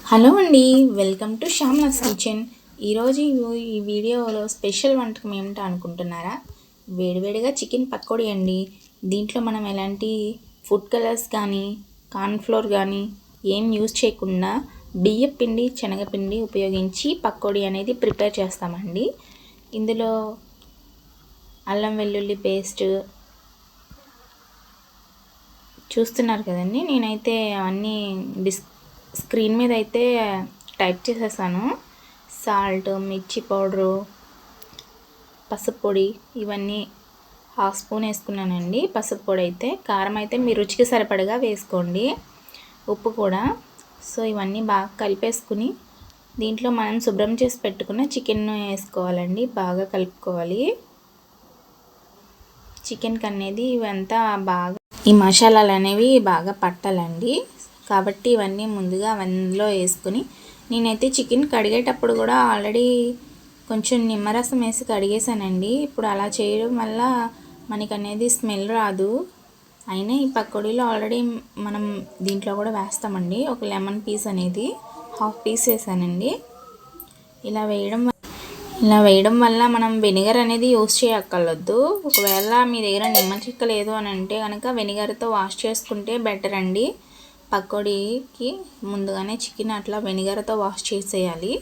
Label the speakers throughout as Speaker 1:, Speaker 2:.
Speaker 1: Hello అండి, welcome to శ్యామ్లాస్ kitchen. ఈరోజు ఈ వీడియోలో స్పెషల్ వంటకం ఏమిటో అనుకుంటున్నారా? వేడివేడిగా చికెన్ పకోడీ అండి. దీంట్లో మనం ఎలాంటి ఫుడ్ కలర్స్ కానీ కార్న్ఫ్లోర్ కానీ ఏం యూజ్ చేయకుండా బియ్యపిండి శనగపిండి ఉపయోగించి పకోడీ అనేది ప్రిపేర్ చేస్తామండి. ఇందులో అల్లం వెల్లుల్లి పేస్ట్ చూస్తున్నారు కదండి. నేనైతే అవన్నీ స్క్రీన్ మీద అయితే టైప్ చేసేసాను. సాల్ట్, మిర్చి పౌడరు, పసుపు పొడి ఇవన్నీ 1/2 స్పూన్ వేసుకున్నానండి. పసుపు పొడి అయితే, కారం అయితే మీ రుచికి సరిపడగా వేసుకోండి, ఉప్పు కూడా. సో ఇవన్నీ బాగా కలిపేసుకుని దీంట్లో మనం శుభ్రం చేసి పెట్టుకున్న చికెన్ వేసుకోవాలండి. బాగా కలుపుకోవాలి. చికెన్కి అనేది ఇవంతా బాగా ఈ మసాలాలు అనేవి బాగా పట్టాలండి. కాబట్టి ఇవన్నీ ముందుగా అందులో వేసుకుని, నేనైతే చికెన్ కడిగేటప్పుడు కూడా ఆల్రెడీ కొంచెం నిమ్మరసం వేసి కడిగేసానండి. ఇప్పుడు అలా చేయడం వల్ల మనకి అనేది స్మెల్ రాదు. అయినా ఈ పకోడీలో ఆల్రెడీ మనం దీంట్లో కూడా వేస్తామండి. ఒక లెమన్ పీస్ అనేది 1/2 పీస్ వేసానండి. ఇలా వేయడం వల్ల మనం వెనిగర్ అనేది యూస్ చేయక్కర్లేదు. ఒకవేళ మీ దగ్గర నిమ్మ చెక్క లేదు అని అంటే కనుక వెనిగర్తో వాష్ చేసుకుంటే బెటర్ అండి. పకోడీకి ముందుగానే చికెన్ అట్లా వెనిగర్తో వాష్ చేసేయాలి.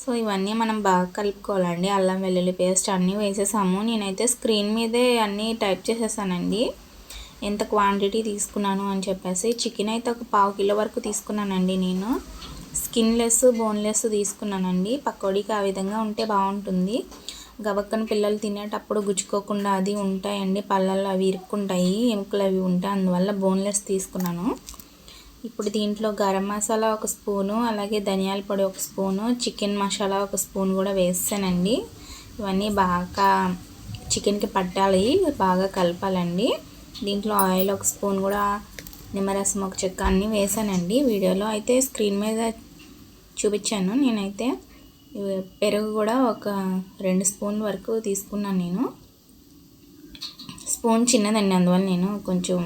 Speaker 1: సో ఇవన్నీ మనం బాగా కలుపుకోవాలండి. అల్లం వెల్లుల్లి పేస్ట్ అన్నీ వేసేసాము. నేనైతే స్క్రీన్ మీదే అన్నీ టైప్ చేసేసానండి, ఎంత క్వాంటిటీ తీసుకున్నాను అని చెప్పేసి. చికెన్ అయితే ఒక 1/2 కిలో వరకు తీసుకున్నానండి. నేను స్కిన్లెస్ బోన్లెస్ తీసుకున్నానండి. పకోడీకి ఆ విధంగా ఉంటే బాగుంటుంది. గబక్కన పిల్లలు తినేటప్పుడు గుచ్చుకోకుండా అది ఉంటాయండి, పళ్ళల్లో అవి ఇరుక్కుంటాయి, ఎముకలు అవి ఉంటాయి. అందువల్ల బోన్లెస్ తీసుకున్నాను. ఇప్పుడు దీంట్లో గరం మసాలా 1 స్పూను, అలాగే ధనియాల పొడి 1 స్పూను, చికెన్ మసాలా 1 స్పూన్ కూడా వేసానండి. ఇవన్నీ బాగా చికెన్కి పట్టాలి, బాగా కలపాలండి. దీంట్లో ఆయిల్ 1 స్పూన్ కూడా, నిమ్మరసం 1 చెక్క అన్నీ వేసానండి. వీడియోలో అయితే స్క్రీన్ మీద చూపించాను. నేనైతే పెరుగు కూడా ఒక 2 స్పూన్ల వరకు తీసుకున్నాను. నేను స్పూన్ చిన్నదండి, అందువల్ల నేను కొంచెం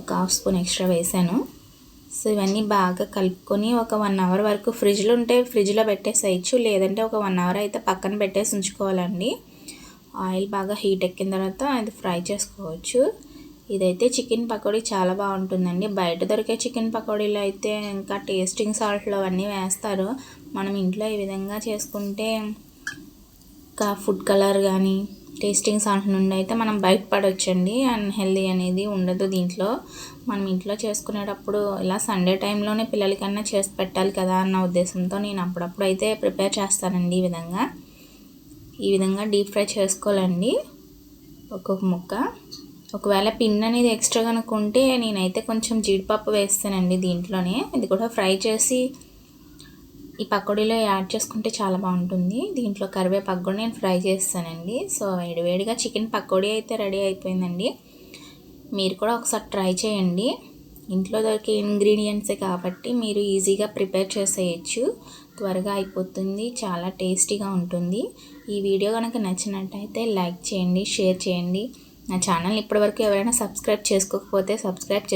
Speaker 1: ఒక 1/2 స్పూన్ ఎక్స్ట్రా వేసాను. సో ఇవన్నీ బాగా కలుపుకొని ఒక 1 అవర్ వరకు ఫ్రిడ్జ్లో ఉంటే ఫ్రిడ్జ్లో పెట్టేసేయచ్చు, లేదంటే ఒక 1 అవర్ అయితే పక్కన పెట్టేసి ఉంచుకోవాలండి. ఆయిల్ బాగా హీట్ ఎక్కిన తర్వాత అది ఫ్రై చేసుకోవచ్చు. ఇదైతే చికెన్ పకోడీ చాలా బాగుంటుందండి. బయట దొరికే చికెన్ పకోడీలో అయితే ఇంకా టేస్టింగ్ సాల్ట్లు అవన్నీ వేస్తారు. మనం ఇంట్లో ఈ విధంగా చేసుకుంటే ఇంకా ఫుడ్ కలర్ కానీ టేస్టింగ్ సాల్ట్ నుండి అయితే మనం బయటపడవచ్చండి. అన్హెల్దీ అనేది ఉండదు దీంట్లో. మనం ఇంట్లో చేసుకునేటప్పుడు ఇలా సండే టైంలోనే పిల్లలకన్నా చేసి పెట్టాలి కదా అన్న ఉద్దేశంతో నేను అప్పుడప్పుడు అయితే ప్రిపేర్ చేస్తానండి. ఈ విధంగా డీప్ ఫ్రై చేసుకోవాలండి ఒక్కొక్క ముక్క. ఒకవేళ పిండి అనేది ఎక్స్ట్రా కనుక్కుంటే నేనైతే కొంచెం జీడిపప్పు వేస్తానండి దీంట్లోనే. ఇది కూడా ఫ్రై చేసి ఈ పకోడీలో యాడ్ చేసుకుంటే చాలా బాగుంటుంది. దీంట్లో కరివేపాకు కూడా నేను ఫ్రై చేస్తానండి. సో వేడివేడిగా చికెన్ పకోడీ అయితే రెడీ అయిపోయిందండి. మీరు కూడా ఒకసారి ట్రై చేయండి. ఇంట్లో దొరికే ఇంగ్రీడియంట్సే కాబట్టి మీరు ఈజీగా ప్రిపేర్ చేసేయచ్చు, త్వరగా అయిపోతుంది, చాలా టేస్టీగా ఉంటుంది. ఈ వీడియో కనుక నచ్చినట్టయితే లైక్ చేయండి, షేర్ చేయండి. నా ఛానల్ ఇప్పటివరకు ఎవరైనా సబ్స్క్రైబ్ చేసుకోకపోతే సబ్స్క్రైబ్